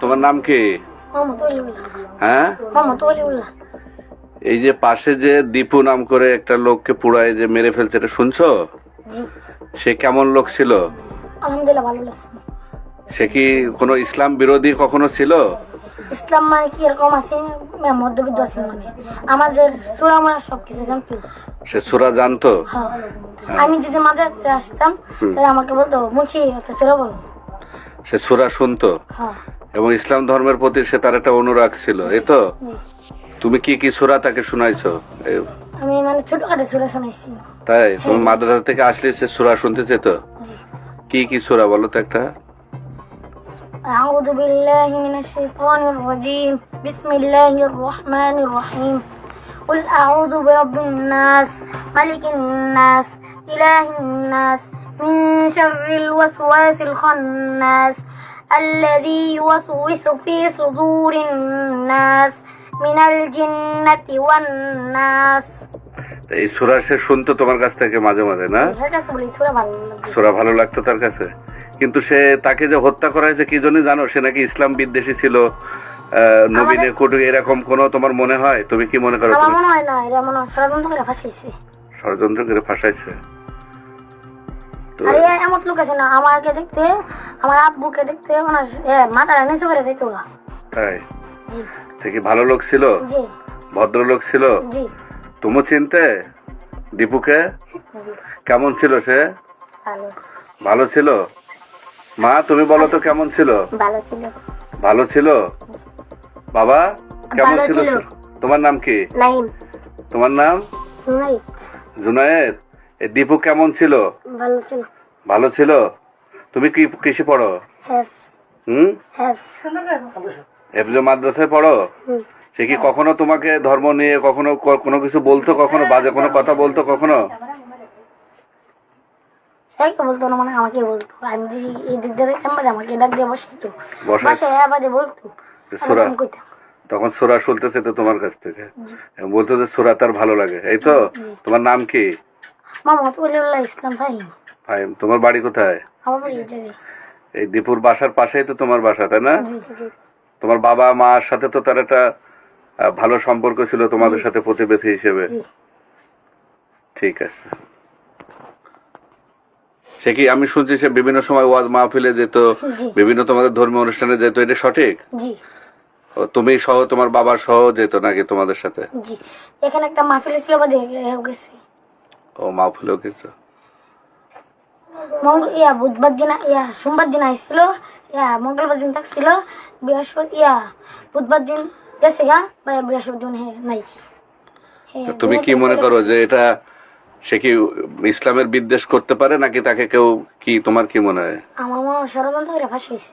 তোমার নাম কি? হ্যাঁ, এই যে পাশে যে দীপু নাম করে একটা লোককে পুরায় যে মেরে ফেলছে, এটা শুনছো? সে কেমন লোক ছিল? আলহামদুলিল্লাহ ভালো লাগছে। সে কি কোনো ইসলাম বিরোধী কখনো ছিল? ইসলাম মানে কি এরকম আছে, মধ্যবিত্ত আছে, মানে আমাদের সূরা আমরা সবকিছু জানতো। সে সূরা জানতো? হ্যাঁ। আমি যদি মাদ্রাসাতে আসতাম তাহলে আমাকে বলতো মুন্সি একটা সূরা বলো। সে সূরা শুনতো। হ্যাঁ। এবং ইসলাম ধর্মের প্রতি সে তার একটা অনুরাগ ছিল, এই তো? তুমি কি কি সূরা তাকে শুনাইছো? আমি মানে ছোটখাটো সূরা শোনাইছি। তাই? তুমি মাদ্রাসা থেকে আসলে সে সূরা শুনতে যেত? কি কি সূরা বলো তো একটা? أعوذ بالله من الشيطان الرجيم بسم الله الرحمن الرحيم قل أعوذ برب الناس ملك الناس إله الناس من شر الوسواس الخناس الذي يوسوس في صدور الناس من الجنة والناس। এই সূরা সে শুনতো তোমার কাছ থেকে মাঝে মাঝে, না? সূরা ভালো লাগতো তার কাছে। কিন্তু সে তাকে যে হত্যা করা হয়েছে কি জন্য জানো? সে নাকি ইসলাম বিদ্বেষী ছিল, নবীনের কটু, এরকম কোন তোমার মনে হয়? তুমি কি মনে করো? আমার মনে হয় না, এটা মনে হয় ষড়যন্ত্র করে ফাঁসাইছে। ষড়যন্ত্র করে ফাঁসাইছে? আরে এমন লোক আছে না, আমাকে দেখতে, আমার আব্বুকে দেখতে মানে মাথাটা নিচু করে দিত। তাই? জি। সে কি ভালো লোক ছিল? জি। ভদ্রলোক ছিল? জি। তুমি চিনতে দীপুকে? কেমন ছিল সে? ভালো। ভালো ছিল? মা তুমি বলো তো কেমন ছিল? ভালো ছিল। ভালো ছিল? বাবা কেমন ছিল? তোমার নাম কি? নাইম। তোমার নাম? জুনায়েদ। জুনায়েদ। এই দীপু কেমন ছিল? ভালো ছিল। ভালো ছিল? তুমি কি কিসে পড়ো? হেফজ। হেফজ মাদ্রাসায় পড়ো? সে কি কখনো তোমাকে ধর্ম নিয়ে কখনো কোনো কিছু বলতো? কখনো বাজে কোনো কথা বলতো কখনো? বলতো না, মানে আমাকে বলতো, আমি যে এই দিক দিয়ে দেখতাম আমাকে ডাক দিয়ে বসাইতো, বসায় আবাদে বলতো। তখন সূরা শুনতেছে তো তোমার কাছ থেকে, বলতো যে সূরা তার ভালো লাগে, এই তো? তোমার নাম কি? মোহাম্মদ ওলিউল্লাহ ইসলাম ফাহিম। ফাহিম। তোমার বাড়ি কোথায়? আমার বাড়ি এই জায়গায়। এই দীপুর বাসার পাশেই তো তোমার বাসা, তাই না? তোমার বাবা মার সাথে তো তার একটা ভালো সম্পর্ক ছিল তোমাদের সাথে প্রতিবেশী হিসেবে। ঠিক আছে। সে কি, আমি শুনছি সে বিভিন্ন সময় ওয়াজ মাহফিলে যেত, বিভিন্ন তোমাদের ধর্মীয় অনুষ্ঠানে যেত, এটা সঠিক? জি। তুমি সহ তোমার বাবা সহ যেত নাকি তোমাদের সাথে? জি। এখানে একটা মাহফিল ছিল, বাদে গেছি। ও, মাহফিলেও গেছো? বুধবার দিন সোমবার দিন আইছিল, মঙ্গলবার দিন থাকছিল, বৃহস্পতি বুধবার দিন গেছে গা, বৃহস্পতি দিন নাই। তুমি কি মনে করো যে এটা সে কি ইসলামের বিদ্বেষ করতে পারে নাকি তাকে কেউ, কি তোমার কি মনে হয়? আমার মনে হয় ষড়যন্ত্র করে ফাঁসাইছে।